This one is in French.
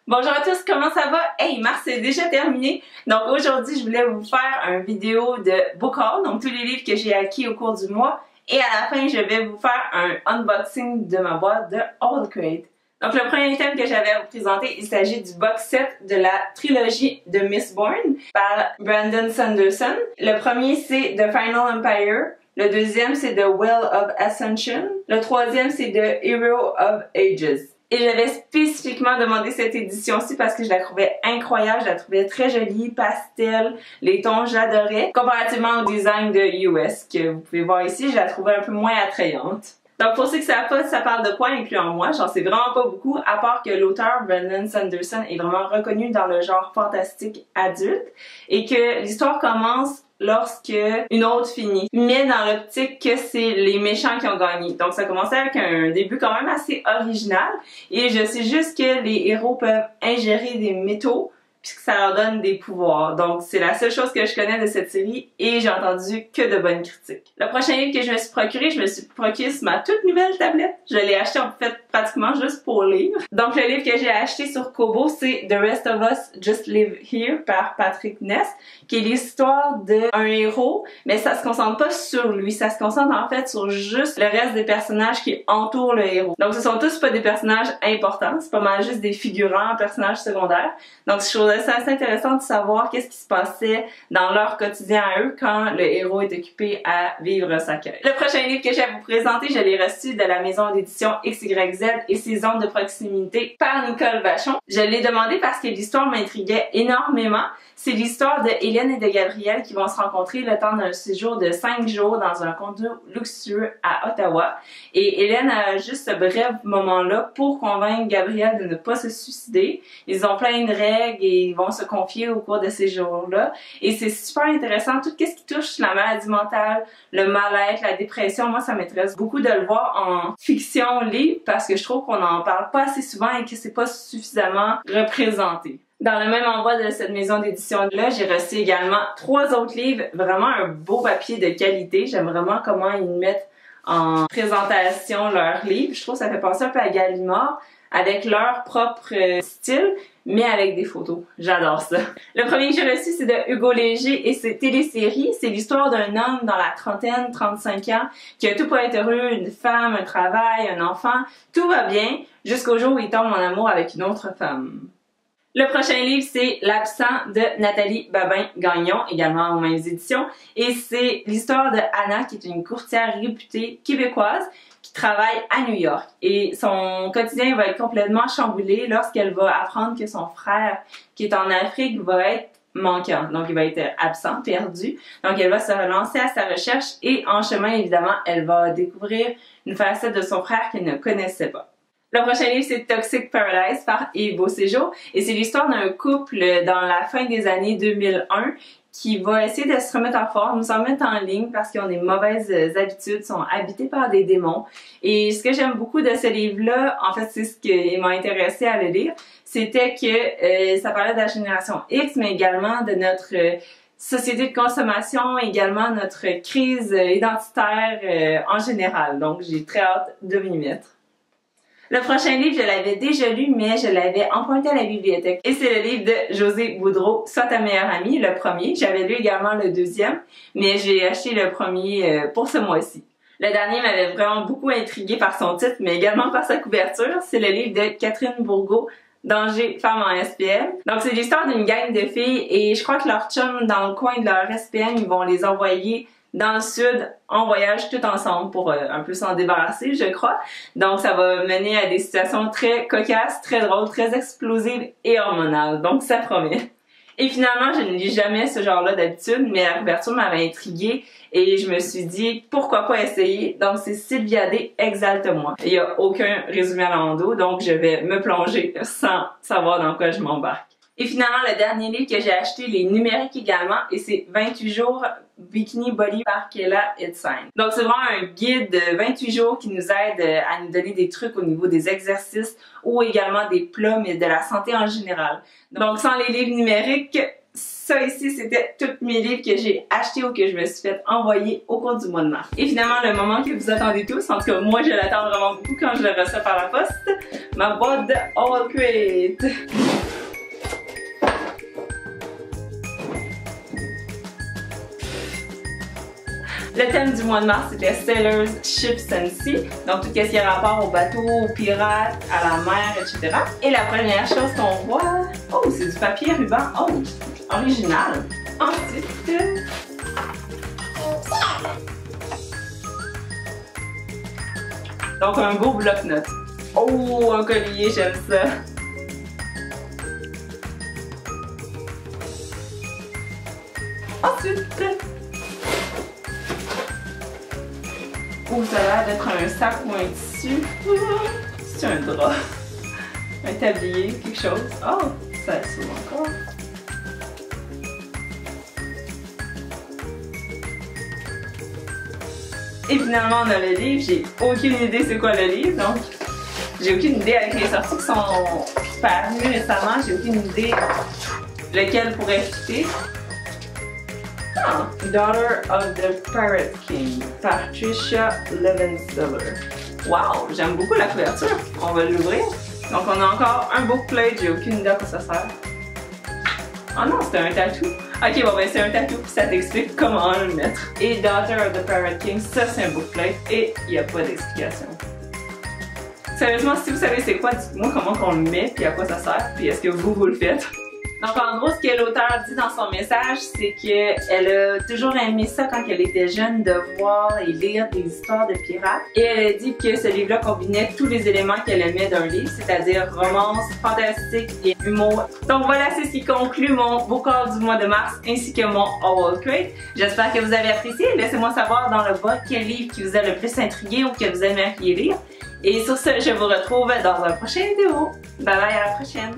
Bonjour à tous, comment ça va? Hey, mars c'est déjà terminé. Donc aujourd'hui, je voulais vous faire une vidéo de book haul, donc tous les livres que j'ai acquis au cours du mois. Et à la fin, je vais vous faire un unboxing de ma boîte de All Crate. Donc le premier item que j'avais à vous présenter, il s'agit du box set de la trilogie de Mistborn par Brandon Sanderson. Le premier, c'est The Final Empire. Le deuxième, c'est The Well of Ascension. Le troisième, c'est The Hero of Ages. Et j'avais spécifiquement demandé cette édition-ci parce que je la trouvais incroyable, je la trouvais très jolie, pastel, les tons j'adorais. Comparativement au design de US que vous pouvez voir ici, je la trouvais un peu moins attrayante. Donc pour ceux qui savent pas, ça parle de quoi, incluant moi, j'en sais vraiment pas beaucoup, à part que l'auteur Brandon Sanderson est vraiment reconnu dans le genre fantastique adulte et que l'histoire commence lorsque une autre finit, mais dans l'optique que c'est les méchants qui ont gagné. Donc ça commençait avec un début quand même assez original et je sais juste que les héros peuvent ingérer des métaux puisque ça leur donne des pouvoirs. Donc c'est la seule chose que je connais de cette série et j'ai entendu que de bonnes critiques. Le prochain livre que je me suis procuré sur ma toute nouvelle tablette. Je l'ai acheté en fait pratiquement juste pour lire. Donc le livre que j'ai acheté sur Kobo, c'est The Rest of Us Just Live Here par Patrick Ness, qui est l'histoire d'un héros, mais ça se concentre pas sur lui, ça se concentre en fait sur juste le reste des personnages qui entourent le héros. Donc ce sont tous pas des personnages importants, c'est pas mal juste des figurants, personnages secondaires. Donc je trouvais ça assez intéressant de savoir qu'est-ce qui se passait dans leur quotidien à eux quand le héros est occupé à vivre sa quête. Le prochain livre que j'ai à vous présenter, je l'ai reçu de la maison d'édition XYZ et ses zones de proximité par Nicole Vachon. Je l'ai demandé parce que l'histoire m'intriguait énormément. C'est l'histoire de Hélène et de Gabriel qui vont se rencontrer le temps d'un séjour de 5 jours dans un condo luxueux à Ottawa. Et Hélène a juste ce bref moment-là pour convaincre Gabriel de ne pas se suicider. Ils ont plein de règles et ils vont se confier au cours de ces jours-là. Et c'est super intéressant, tout ce qui touche la maladie mentale, le mal-être, la dépression. Moi, ça m'intéresse beaucoup de le voir en fiction livre parce que je trouve qu'on n'en parle pas assez souvent et que c'est pas suffisamment représenté. Dans le même envoi de cette maison d'édition-là, j'ai reçu également 3 autres livres, vraiment un beau papier de qualité. J'aime vraiment comment ils mettent en présentation leurs livres. Je trouve que ça fait penser un peu à Gallimard, avec leur propre style, mais avec des photos. J'adore ça. Le premier que j'ai reçu, c'est de Hugo Léger et c'est télésérie. C'est l'histoire d'un homme dans la trentaine, 35 ans, qui a tout pour être heureux, une femme, un travail, un enfant. Tout va bien, jusqu'au jour où il tombe en amour avec une autre femme. Le prochain livre, c'est L'absent de Nathalie Babin-Gagnon, également aux mêmes éditions. Et c'est l'histoire de Anna, qui est une courtière réputée québécoise qui travaille à New York. Et son quotidien va être complètement chamboulé lorsqu'elle va apprendre que son frère, qui est en Afrique, va être manquant. Donc, il va être absent, perdu. Donc, elle va se relancer à sa recherche et en chemin, évidemment, elle va découvrir une facette de son frère qu'elle ne connaissait pas. Le prochain livre, c'est Toxic Paradise par Yves Beauséjour et c'est l'histoire d'un couple dans la fin des années 2001 qui va essayer de se remettre en forme, se remettre en ligne parce qu'ils ont des mauvaises habitudes, sont habités par des démons. Et ce que j'aime beaucoup de ce livre-là, en fait, c'est ce qui m'a intéressé à le lire, c'était que ça parlait de la génération X, mais également de notre société de consommation, également notre crise identitaire en général. Donc, j'ai très hâte de m'y mettre. Le prochain livre, je l'avais déjà lu, mais je l'avais emprunté à la bibliothèque. Et c'est le livre de José Boudreau, Sois ta meilleure amie, le premier. J'avais lu également le deuxième, mais j'ai acheté le premier pour ce mois-ci. Le dernier m'avait vraiment beaucoup intrigué par son titre, mais également par sa couverture. C'est le livre de Catherine Bourgault, Danger, femme en SPM. Donc c'est l'histoire d'une gang de filles et je crois que leurs chums dans le coin de leur SPM, ils vont les envoyer dans le sud en voyage tout ensemble pour un peu s'en débarrasser, je crois. Donc ça va mener à des situations très cocasses, très drôles, très explosives et hormonales. Donc ça promet. Et finalement, je ne lis jamais ce genre-là d'habitude, mais la couverture m'avait intriguée et je me suis dit pourquoi pas essayer. Donc c'est Sylvia D. Exalte-moi. Il n'y a aucun résumé à l'endos, donc je vais me plonger sans savoir dans quoi je m'embarque. Et finalement, le dernier livre que j'ai acheté, les numériques également, et c'est 28 jours Bikini Body par Kayla Itsine. Donc c'est vraiment un guide de 28 jours qui nous aide à nous donner des trucs au niveau des exercices ou également des plats, mais de la santé en général. Donc sans les livres numériques, ça ici c'était tous mes livres que j'ai achetés ou que je me suis fait envoyer au cours du mois de mars. Et finalement, le moment que vous attendez tous, en tout cas moi je l'attends vraiment beaucoup quand je le reçois par la poste, ma boîte de All Crate. Le thème du mois de mars, c'était Sailors, Ships and Sea. Donc tout ce qui a rapport aux bateaux, aux pirates, à la mer, etc. Et la première chose qu'on voit... Oh, c'est du papier ruban. Oh, original. Ensuite... Donc un beau bloc-notes. Oh, un collier, j'aime ça. Ensuite... Oh, ça a l'air d'être un sac ou un tissu. C'est un drap. Un tablier, quelque chose. Oh, ça s'ouvre encore. Et finalement, on a le livre. J'ai aucune idée c'est quoi le livre, donc j'ai aucune idée avec les sorties qui sont parues récemment. J'ai aucune idée lequel pourrait fitter. Ah, Daughter of the Pirate King, Patricia Levenseller. Wow, j'aime beaucoup la couverture. On va l'ouvrir. Donc on a encore un bookplate, j'ai aucune idée à quoi ça sert. Oh non, c'était un tatou. Ok, bon ben c'est un tatou, puis ça t'explique comment le mettre. Et Daughter of the Pirate King, ça c'est un bookplate et il n'y a pas d'explication. Sérieusement, si vous savez c'est quoi, dites-moi comment on le met, puis à quoi ça sert, puis est-ce que vous le faites? Donc en gros, ce que l'auteur dit dans son message, c'est qu'elle a toujours aimé ça quand elle était jeune, de voir et lire des histoires de pirates. Et elle a dit que ce livre-là combinait tous les éléments qu'elle aimait d'un livre, c'est-à-dire romance, fantastique et humour. Donc voilà, c'est ce qui conclut mon book haul du mois de mars ainsi que mon haul crate. J'espère que vous avez apprécié. Laissez-moi savoir dans le bas quel livre qui vous a le plus intrigué ou que vous aimeriez lire. Et sur ce, je vous retrouve dans un prochain vidéo. Bye bye, à la prochaine!